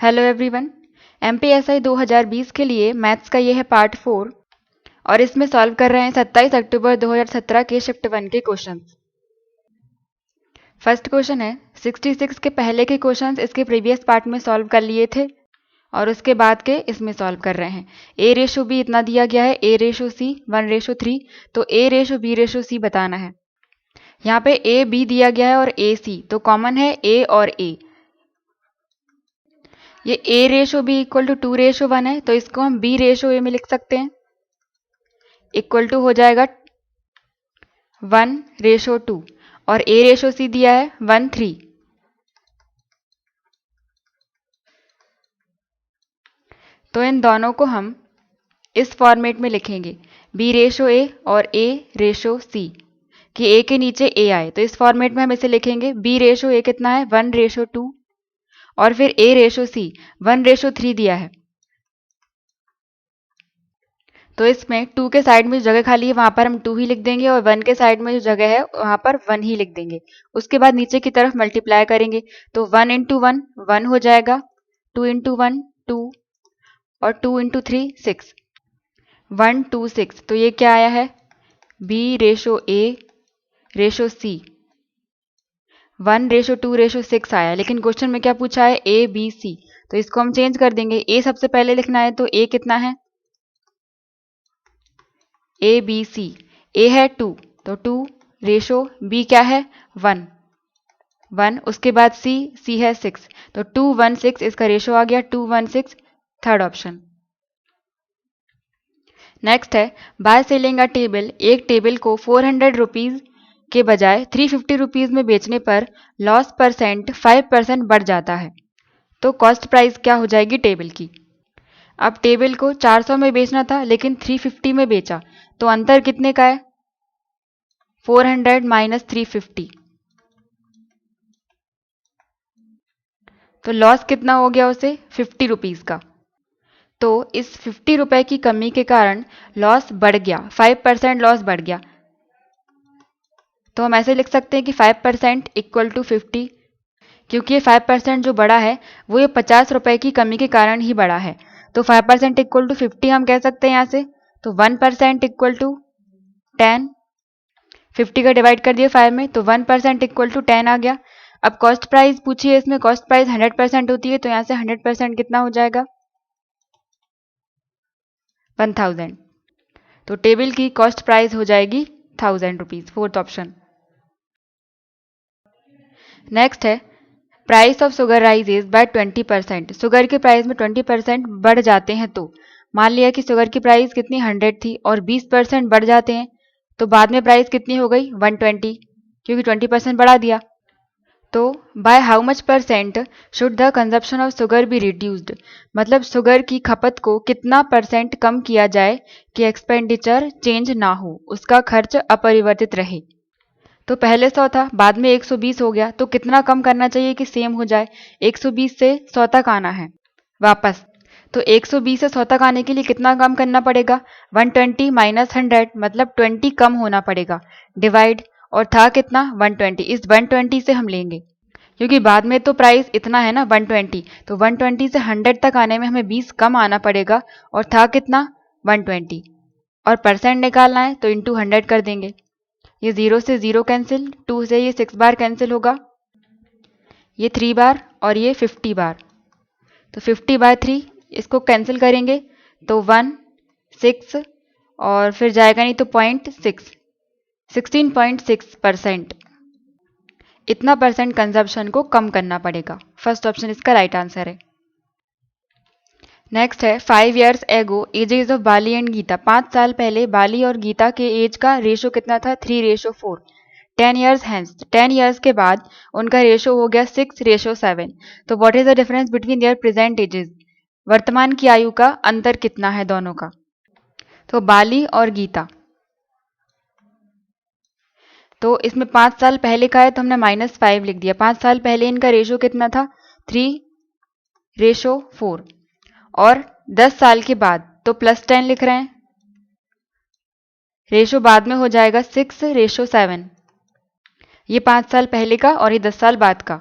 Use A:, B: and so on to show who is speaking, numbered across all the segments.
A: Hello everyone. MPSI 2020 के लिए maths का ये है पार्ट 4 और इसमें सॉल्व कर रहे हैं 27 अक्टूबर 2017 के शिफ्ट 1 के क्वेश्चंस। फर्स्ट क्वेश्चन है 66 के पहले के क्वेश्चंस इसके प्रीवियस पार्ट में सॉल्व कर लिए थे और उसके बाद के इसमें सॉल्व कर रहे हैं। ए रेशो बी इतना दिया गया है, ए रेशो सी 1:3, तो ए रेशो बी रेशो सी बताना है। यहाँ पे ए बी दिया गया है और ए सी, तो कॉमन है ए और ए। ये a ratio B equal to 2:1 है, तो इसको हम b रेशो a में लिख सकते हैं। इक्वल टू हो जाएगा 1:2 और a रेशो c दिया है 1:3। तो इन दोनों को हम इस फॉर्मेट में लिखेंगे, b रेशो a और a रेशो c, कि a के नीचे a आए। तो इस फॉर्मेट में हम इसे लिखेंगे, b रेशो a कितना है 1:2 और फिर a रेशो c 1:3 दिया है। तो इसमें 2 के साइड में जो जगह खाली है वहां पर हम 2 ही लिख देंगे और 1 के साइड में जो जगह है वहां पर 1 ही लिख देंगे। उसके बाद नीचे की तरफ मल्टीप्लाई करेंगे, तो 1 इंटू 1 1 हो जाएगा, 2 इंटू 1 2 और 2 इंटू 3 6, 126। तो ये क्या आया है, b ratio a ratio c 1:2:6 आया। लेकिन क्वेश्चन में क्या पूछा है, a b c, तो इसको हम चेंज कर देंगे। a सबसे पहले लिखना है, तो a कितना है, ए बी सी, ए है 2 तो 2 रेशो बी क्या है 1, उसके बाद सी है 6, तो 2:1:6 इसका रेशो आ गया 2:1:6, थर्ड ऑप्शन। नेक्स्ट है बाय सेलिंग अ टेबल, एक टेबल को 400 रुपीज के बजाय 350 रुपीज में बेचने पर लॉस परसेंट 5% बढ़ जाता है, तो कॉस्ट प्राइस क्या हो जाएगी टेबल की। अब टेबल को 400 में बेचना था लेकिन 350 में बेचा, तो अंतर कितने का है, 400 माइनस 350, तो लॉस कितना हो गया उसे 50 रुपीज का। तो इस 50 रुपए की कमी के कारण लॉस बढ़ गया, 5% लॉस बढ़ गया। तो हम ऐसे लिख सकते हैं कि 5% इक्वल टू 50, क्योंकि ये 5% जो बढ़ा है वो ये 50 रुपए की कमी के कारण ही बढ़ा है। तो 5% इक्वल टू 50 हम कह सकते हैं यहाँ से। तो 1% इक्वल टू 10, 50 का डिवाइड कर दिया 5 में, तो 1% इक्वल टू 10 आ गया। अब कॉस्ट प्राइस पूछी है, इसमें कॉस्ट प्राइस 100% होती है, तो यहाँ से 100% कितना हो जाएगा 1000। तो टेबल की कॉस्ट प्राइस हो जाएगी 1000 रुपीज, फोर्थ ऑप्शन। नेक्स्ट है price of sugar rises by 20%, sugar के प्राइस में 20% बढ़ जाते हैं। तो मान लिया कि शुगर की प्राइस कितनी 100 थी और 20% बढ़ जाते हैं, तो बाद में प्राइस कितनी हो गई 120, क्योंकि 20% बढ़ा दिया। तो by how much percent should the consumption of sugar be reduced, मतलब शुगर की खपत को कितना परसेंट कम किया जाए कि एक्सपेंडिचर चेंज ना हो, उसका खर्च अपरिवर्तित रहे। तो पहले 100 था, बाद में 120 हो गया, तो कितना कम करना चाहिए कि सेम हो जाए, 120 से 100 तक आना है वापस। तो 120 से 100 तक आने के लिए कितना कम करना पड़ेगा, 120 माइनस 100, मतलब 20 कम होना पड़ेगा, डिवाइड, और था कितना 120, इस 120 से हम लेंगे, क्योंकि बाद में तो प्राइस इतना है ना 120, तो 120 से 100 तक आने में हमें 20 कम आना पड़ेगा, और था कितना 120, और परसेंट निकालना है तो इंटू 100 कर देंगे। ये 0 से 0 कैंसिल, 2 से ये 6 बार कैंसिल होगा, ये 3 बार और ये 50 बार, तो 50/3 इसको कैंसिल करेंगे तो 1 6 और फिर जाएगा नहीं तो 0.6, 16.6%, इतना परसेंट कंजप्शन को कम करना पड़ेगा। फर्स्ट ऑप्शन इसका राइट आंसर है। नेक्स्ट है 5 years ago ages of Bali and Geeta, 5 साल पहले बाली और गीता के एज का रेशो कितना था 3:4। 10 years हैंस, 10 years के बाद उनका रेशो हो गया 6:7। तो what is the difference between their present ages, वर्तमान की आयु का अंतर कितना है दोनों का। तो बाली और गीता, तो इसमें 5 साल पहले का है तो हमने -5 लिख दिया। 5 साल पहले इनका रेशो कितना था 3:4, और 10 साल के बाद तो +10 लिख रहे हैं, रेशो बाद में हो जाएगा 6:7। ये 5 साल पहले का और ये 10 साल बाद का।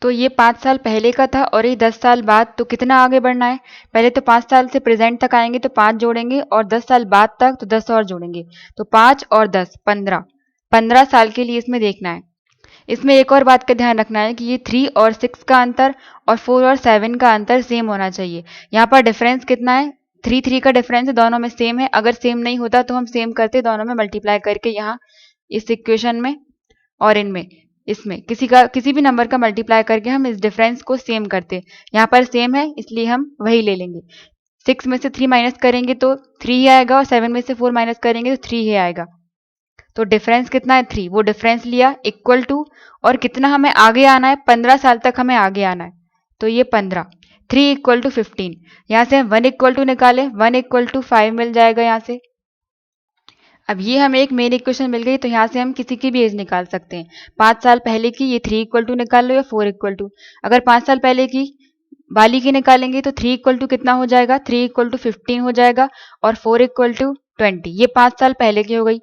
A: तो ये 5 साल पहले का था और ये 10 साल बाद, तो कितना आगे बढ़ना है? पहले तो 5 साल से प्रेजेंट तक आएंगे तो 5 जोड़ेंगे और 10 साल बाद तक तो 10 और जोड़ेंगे, तो 5 और 10 15 साल के लिए इसमें देखना है। इसमें एक और बात का ध्यान रखना है कि ये 3 और 6 का अंतर और 4 और 7 का अंतर सेम होना चाहिए। यहाँ पर डिफरेंस कितना है? 3 का डिफरेंस है, दोनों में सेम है। अगर सेम नहीं होता तो हम सेम करते, दोनों में मल्टीप्लाई करके यहाँ इस इक्वेशन में और इनमें इसमें किसी भी नंबर का मल्टीप्लाई करके हम इस डिफरेंस को सेम करते। यहाँ पर सेम है इसलिए हम वही ले लेंगे। 6 में से 3 माइनस करेंगे तो 3 ही आएगा और 7 में से 4 माइनस करेंगे तो 3 ही आएगा। तो डिफरेंस कितना है? 3। वो डिफरेंस लिया इक्वल टू, और कितना हमें आगे आना है? 15 साल तक हमें आगे आना है, तो ये 15। 3 इक्वल टू 15। यहाँ से हम 1 इक्वल टू निकालें, 1 इक्वल टू 5 मिल जाएगा यहाँ से। अब ये हमें एक मेन इक्वेशन मिल गई, तो यहाँ से हम किसी की भी एज निकाल सकते हैं। 5 साल पहले की ये 3 इक्वल टू निकाल लो या 4 इक्वल टू। अगर 5 साल पहले की वाली की निकालेंगे तो 3 इक्वल टू कितना हो जाएगा? 3 इक्वल टू 15 हो जाएगा और 4 इक्वल टू 20। ये 5 साल पहले की हो गई।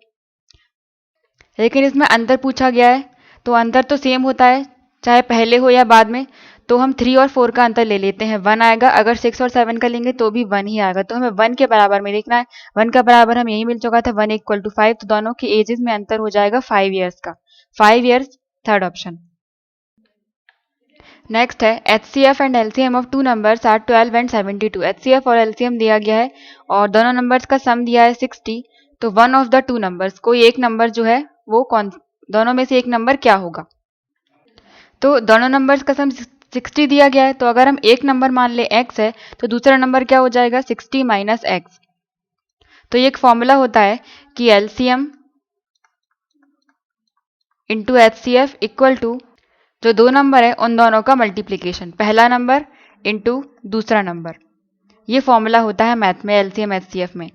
A: लेकिन इसमें अंतर पूछा गया है, तो अंतर तो सेम होता है चाहे पहले हो या बाद में। तो हम 3 और 4 का अंतर ले लेते हैं, 1 आएगा। अगर 6 और 7 का लेंगे तो भी 1 ही आएगा, तो हमें 1 के बराबर में देखना है। 1 का बराबर हमें यही मिल चुका था, 1 इक्वल टू 5, तो दोनों की एजेस में अंतर हो जाएगा 5 ईयर्स का। 5 ईयर्स, थर्ड ऑप्शन। नेक्स्ट है HCF and LCM of two numbers are 12 and 72। HCF और LCM दिया गया है और दोनों नंबर्स का सम दिया है 60। तो one of the two numbers, कोई एक नंबर जो है वो कौन, दोनों में से एक नंबर क्या होगा? तो दोनों नंबर्स का सम 60 दिया गया है, तो अगर हम एक नंबर मान ले x है तो दूसरा नंबर क्या हो जाएगा? 60 माइनस x। तो ये एक फॉर्मूला होता है कि LCM into HCF equal to जो दो नंबर है उन दोनों का मल्टीप्लीकेशन, पहला नंबर इंटू दूसरा नंबर। ये फॉर्मूला होता है मैथ में, LCM HCF में।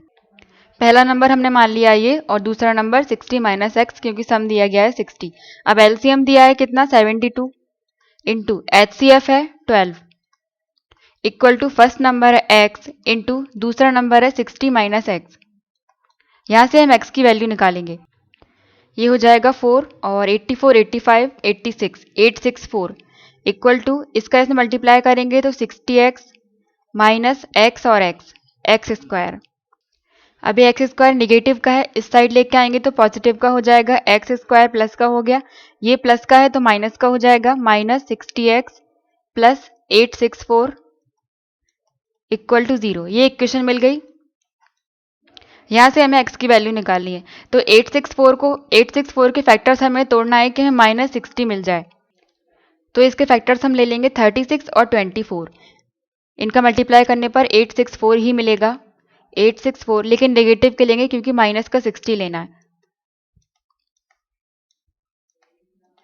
A: पहला नंबर हमने मान लिया ये और दूसरा नंबर 60 माइनस एक्स, क्योंकि सम दिया गया है 60। अब LCM दिया है कितना? 72 इंटू HCF है 12 इक्वल टू फर्स्ट नंबर है x इंटू दूसरा नंबर है 60 माइनस एक्स। यहाँ से हम x की वैल्यू निकालेंगे, ये हो जाएगा 4 और 84, 85, 86, 864 इक्वल टू इसका इसमें मल्टीप्लाई करेंगे तो 60x माइनस एक्स और एक्स स्क्वायर। अभी एक्स स्क्वायर निगेटिव का है, इस साइड लेके आएंगे तो पॉजिटिव का हो जाएगा। एक्स स्क्वायर प्लस का हो गया, ये प्लस का है तो माइनस का हो जाएगा। Minus 60x plus 864 equal to 0। ये इक्वेशन मिल गई। यहाँ से हमें x की वैल्यू निकालनी है, तो 864 के फैक्टर्स हमें तोड़ना है कि हमें माइनस 60 मिल जाए। तो इसके फैक्टर्स हम ले लेंगे 36 और 24। इनका मल्टीप्लाई करने पर 864 ही मिलेगा, 864, लेकिन नेगेटिव के लेंगे क्योंकि माइनस का 60 लेना है।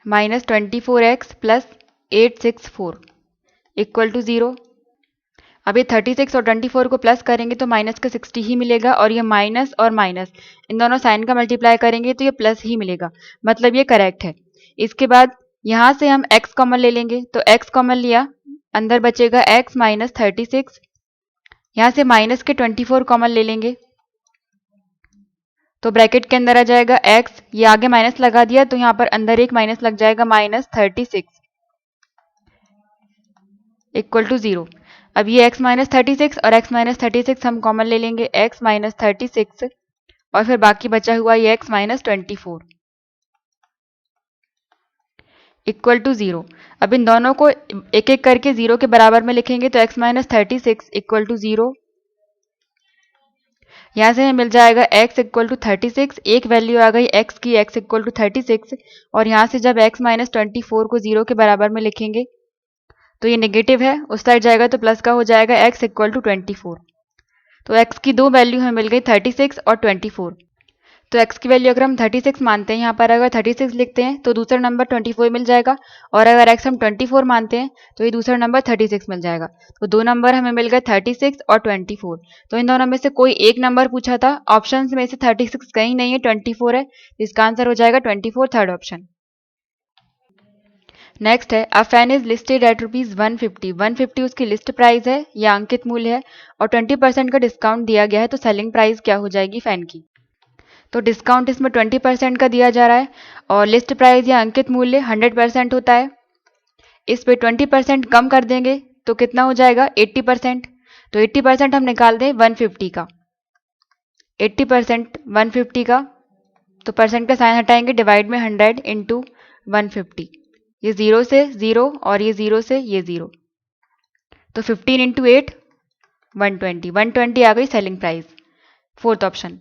A: Minus 24x plus 864 equal to 0। अभी 36 और 24 को प्लस करेंगे तो माइनस का 60 ही मिलेगा, और ये माइनस और माइनस इन दोनों साइन का मल्टीप्लाई करेंगे तो ये प्लस ही मिलेगा, मतलब ये करेक्ट है। इसके बाद यहाँ से हम x कॉमन ले लेंगे, तो x कॉमन लिया, अंदर बचेगा x माइनस 36। यहाँ से माइनस के 24 कॉमन ले लेंगे तो ब्रैकेट के अंदर आ जाएगा x, ये आगे माइनस लगा दिया तो यहाँ पर अंदर एक माइनस लग जाएगा, माइनस 36 इक्वल टू 0। अब ये x माइनस 36 और x माइनस 36 हम कॉमन ले लेंगे, x माइनस 36 और फिर बाकी बचा हुआ ये x माइनस 24 इक्वल टू 0। अब इन दोनों को एक एक करके 0 के बराबर में लिखेंगे तो x माइनस 36 इक्वल टू 0। यहाँ से हमें मिल जाएगा x इक्वल टू 36, एक वैल्यू आ गई x की, x इक्वल टू 36, और यहाँ से जब x माइनस 24 को 0 के बराबर में लिखेंगे तो ये नेगेटिव है, उस साइड जाएगा तो प्लस का हो जाएगा, x इक्वल टू 24। तो x की दो वैल्यू हमें मिल गई 36 और 24। तो x की वैल्यू अगर हम 36 मानते हैं, यहाँ पर अगर 36 लिखते हैं तो दूसरा नंबर 24 मिल जाएगा, और अगर x हम 24 मानते हैं तो ये दूसरा नंबर 36 मिल जाएगा। तो दो नंबर हमें मिल गए 36 और 24। तो इन दोनों में से कोई एक नंबर पूछा था, ऑप्शन में से 36 कहीं नहीं है, 24 है, तो इसका आंसर हो जाएगा 24, थर्ड ऑप्शन। नेक्स्ट है a fan is listed at ₹150। 150 उसकी लिस्ट प्राइस है या अंकित मूल्य है, और 20% का डिस्काउंट दिया गया है, तो सेलिंग प्राइस क्या हो जाएगी फैन की? तो डिस्काउंट इसमें 20% का दिया जा रहा है और लिस्ट प्राइस या अंकित मूल्य 100% होता है। इस पे 20% कम कर देंगे तो कितना हो जाएगा 80%। तो 80% हम निकाल दें 150 का, 80% 150 का, तो परसेंट का साइन हटाएंगे, डिवाइड में 100 इंटू 150, ये 0 से 0 और ये 0 से ये 0, तो 15 इंटू 8 120 आ गई selling price. Fourth option.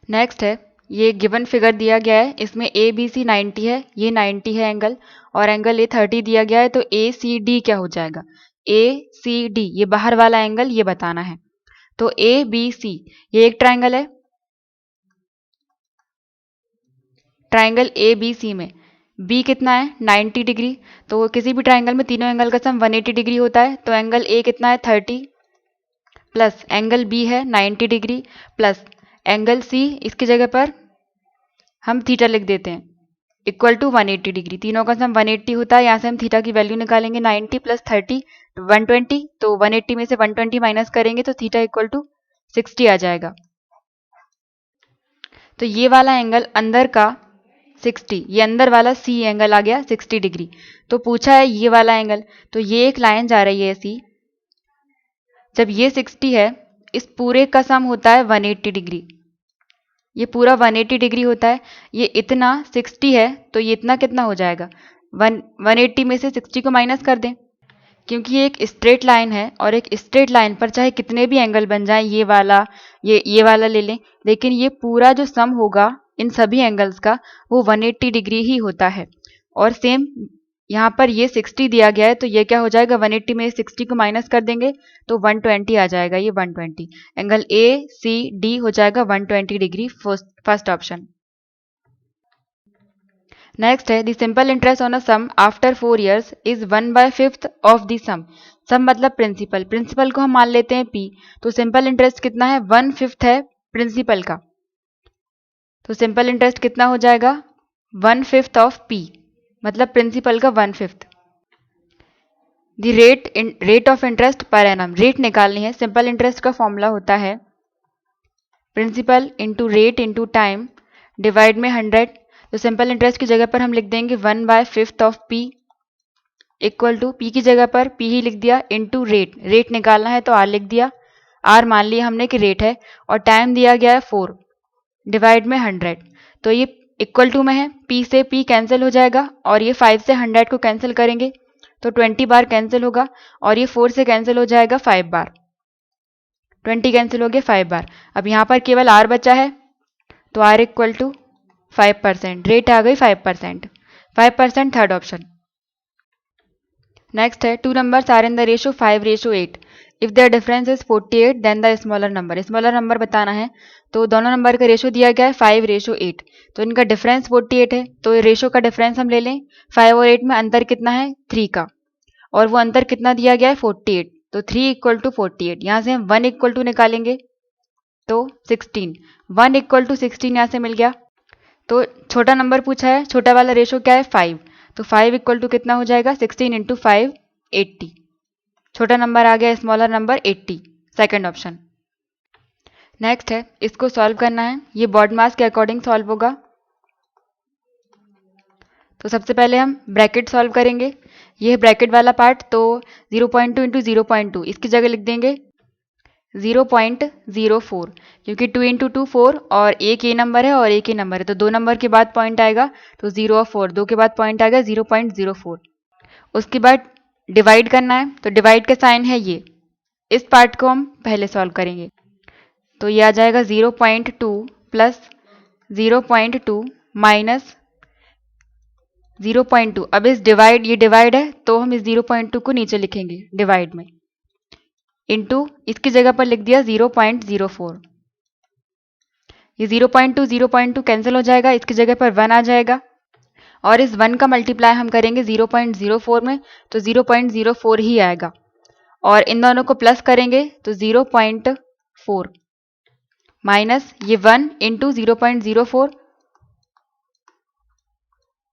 A: Next है, ये गिवन फिगर दिया गया है, इसमें ए बी सी 90 है, ये 90 है एंगल, और एंगल ए 30 दिया गया है, तो ए सी डी क्या हो जाएगा, ए सी डी ये बाहर वाला एंगल ये बताना है। तो ए बी सी ये एक ट्राइंगल है, ट्राइंगल ए बी सी में बी कितना है 90 डिग्री, तो किसी भी ट्राइंगल में तीनों एंगल का सम 180 डिग्री होता है, तो एंगल ए कितना है 30 प्लस एंगल बी है 90 डिग्री प्लस एंगल सी, इसकी जगह पर हम थीटा लिख देते हैं, इक्वल टू 180 डिग्री, तीनों का सम 180 होता है, यहाँ से हम थीटा की वैल्यू निकालेंगे 90 प्लस 30 120, तो 180 में से 120 माइनस करेंगे तो थीटा इक्वल टू 60 आ जाएगा। तो ये वाला एंगल अंदर का 60, ये अंदर वाला सी एंगल आ गया 60 डिग्री। तो पूछा है ये वाला एंगल, तो ये एक लाइन जा रही है ऐसी, जब ये 60 है इस पूरे का सम होता है 180 डिग्री, ये पूरा 180 डिग्री होता है, ये इतना 60 है तो ये इतना कितना हो जाएगा 180 में से 60 को माइनस कर दें, क्योंकि ये एक स्ट्रेट लाइन है और एक स्ट्रेट लाइन पर चाहे कितने भी एंगल बन जाए, ये वाला ये वाला ले लें, लेकिन ये पूरा जो सम होगा इन सभी एंगल्स का वो 180 डिग्री ही होता है। और सेम यहाँ पर ये 60 दिया गया है, तो ये क्या हो जाएगा 180 में 60 को माइनस कर देंगे तो 120 आ जाएगा, ये 120 एंगल ए सी डी हो जाएगा 120 डिग्री, फर्स्ट ऑप्शन। नेक्स्ट है, the simple interest on a sum after 4 years is 1/5 of the sum. Sum मतलब प्रिंसिपल, प्रिंसिपल को हम मान लेते हैं पी, तो सिंपल इंटरेस्ट कितना है 1/5 है प्रिंसिपल का, तो सिंपल इंटरेस्ट कितना हो जाएगा 1/5 ऑफ पी, मतलब प्रिंसिपल का 1/5। The rate of interest per annum, rate निकालनी है, सिंपल इंटरेस्ट का फॉर्मूला होता है principal into rate into time divide में 100, तो सिंपल इंटरेस्ट की जगह पर हम लिख देंगे 1/5 of P equal to P की जगह पर पी ही लिख दिया इंटू रेट, रेट निकालना है तो आर लिख दिया, आर मान लिया हमने कि रेट है, और टाइम दिया गया है 4 डिवाइड में 100, तो ये इक्वल टू में है, पी से पी कैंसिल हो जाएगा और ये 5 से 100 को कैंसिल करेंगे तो 20 बार कैंसिल होगा, और ये 4 से कैंसिल हो जाएगा 5 बार, 20 कैंसिल हो गया 5 बार। अब यहाँ पर केवल आर बचा है, तो आर इक्वल टू 5%, रेट आ गई 5%, 5% थर्ड ऑप्शन। नेक्स्ट है, 2 numbers are in the ratio 5:8, if their difference is 48 then the smaller number, smaller number बताना है, तो दोनों नंबर का रेशो दिया गया है 5:8, तो इनका डिफरेंस 48 है, तो रेशो का डिफरेंस हम ले लें, 5 और 8 में अंतर कितना है 3 का, और वो अंतर कितना दिया गया है 48, तो 3 इक्वल टू 48, यहाँ से हम 1 इक्वल टू निकालेंगे तो 16, 1 इक्वल टू 16 यहाँ से मिल गया, तो छोटा नंबर पूछा है, छोटा वाला रेशो क्या है 5, तो 5 इक्वल टू कितना हो जाएगा 16 इंटू 5 80, छोटा नंबर आ गया smaller number 80, second option. Next है, इसको सॉल्व करना है, ये बॉड मास के अकॉर्डिंग सॉल्व होगा, तो सबसे पहले हम ब्रैकेट सॉल्व करेंगे, ये है ब्रैकेट वाला पार्ट, तो 0.2 इंटू 0.2 इसकी जगह लिख देंगे 0.04, क्योंकि 2 इंटू 2 4 और एक ये नंबर है और एक ही नंबर है, तो 2 नंबर के बाद पॉइंट आएगा, तो 0 और 4 2 के बाद पॉइंट आएगा 0.04। उसके बाद डिवाइड करना है, तो डिवाइड का साइन है ये, इस पार्ट को हम पहले सॉल्व करेंगे, तो ये आ जाएगा 0.2 प्लस 0.2 माइनस 0.2, अब इस डिवाइड, ये डिवाइड है तो हम इस 0.2 को नीचे लिखेंगे डिवाइड में, इंटू इसकी जगह पर लिख दिया 0.04, ये 0.2 0.2 कैंसिल हो जाएगा, इसकी जगह पर 1 आ जाएगा, और इस 1 का मल्टीप्लाई हम करेंगे 0.04 में, तो 0.04 ही आएगा, और इन दोनों को प्लस करेंगे तो 0.4 माइनस ये 1 इंटू 0.04,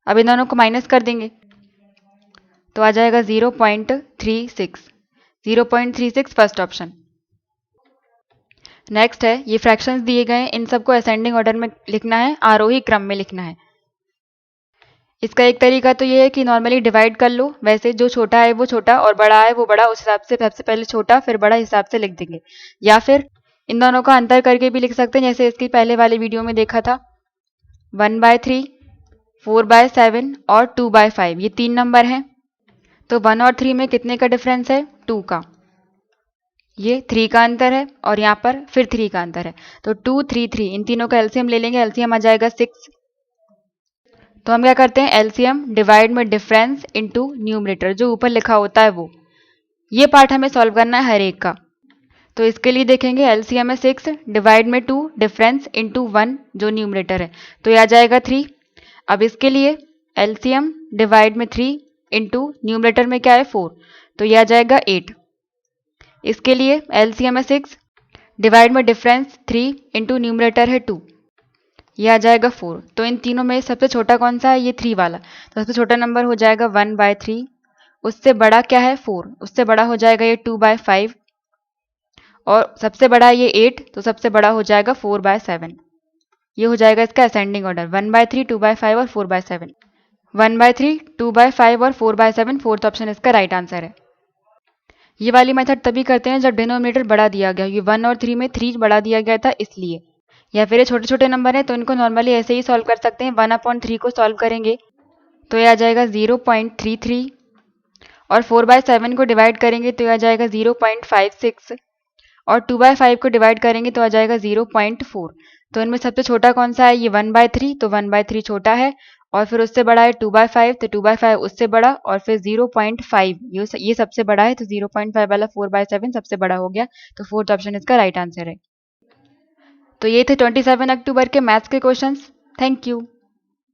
A: अब इन दोनों को माइनस कर देंगे तो आ जाएगा 0.36, 0.36 फर्स्ट ऑप्शन। नेक्स्ट है, ये फ्रैक्शंस दिए गए हैं, इन सबको असेंडिंग ऑर्डर में लिखना है, आरोही क्रम में लिखना है। इसका एक तरीका तो ये है कि नॉर्मली डिवाइड कर लो, वैसे जो छोटा है वो छोटा और बड़ा है वो बड़ा, उस हिसाब से सबसे पहले छोटा फिर बड़ा हिसाब से लिख देंगे। या फिर इन दोनों का अंतर करके भी लिख सकते हैं, जैसे इसकी पहले वाले वीडियो में देखा था 1/3, 4/7 और 2/5, ये 3 नंबर हैं। तो 1 और 3 में कितने का डिफरेंस है? 2 का। ये 3 का अंतर है और यहाँ पर फिर 3 का अंतर है। तो 2, 3, 3 इन तीनों का एलसीएम ले लेंगे, एलसीएम आ जाएगा 6। तो हम क्या करते हैं, एलसीएम डिवाइड में डिफरेंस इनटू न्यूमरेटर, जो ऊपर लिखा होता है वो, ये पार्ट हमें सॉल्व करना है हर एक का। तो इसके लिए देखेंगे एलसीएम है 6 डिवाइड में 2 डिफरेंस इनटू 1 जो न्यूमरेटर है, तो ये आ जाएगा 3। अब इसके लिए एलसीएम डिवाइड में 3 इनटू न्यूमरेटर में क्या है 4, तो ये आ जाएगा 8। इसके लिए एलसीएम है 6 डिवाइड में डिफरेंस 3 इनटू न्यूमरेटर है 2, ये आ जाएगा 4। तो इन तीनों में सबसे छोटा कौन सा है? ये 3 वाला। तो सबसे छोटा नंबर हो जाएगा 1/3, उससे बड़ा क्या है 4, उससे बड़ा हो जाएगा ये 2/5 और सबसे बड़ा है ये 8, तो सबसे बड़ा हो जाएगा 4/7। ये हो जाएगा इसका असेंडिंग ऑर्डर 1/3, 2/5 और 4/7। 1/3, 2/5 और 4/7 फोर्थ ऑप्शन इसका राइट आंसर है। ये वाली मेथड तभी करते हैं जब डिनोमिनेटर बढ़ा दिया गया, ये 1 और 3 में 3 बढ़ा दिया गया था इसलिए। या फिर ये छोटे छोटे नंबर हैं तो इनको नॉर्मली ऐसे ही सॉल्व कर सकते हैं। 1/3 को सॉल्व करेंगे तो ये आ जाएगा 0.33 और 4/7 को डिवाइड करेंगे तो ये आ जाएगा 0.56 और 2/5 को डिवाइड करेंगे तो आ जाएगा 0.4। तो इनमें सबसे छोटा कौन सा है? ये 1/3, तो 1/3 छोटा है और फिर उससे बड़ा है 2/5, तो 2/5 उससे बड़ा और फिर 0.5 ये सबसे बड़ा है, तो 0.5 वाला 4/7 सबसे बड़ा हो गया। तो फोर्थ ऑप्शन इसका राइट आंसर है। तो ये थे 27 अक्टूबर के मैथ्स के क्वेश्चंस। Thank you.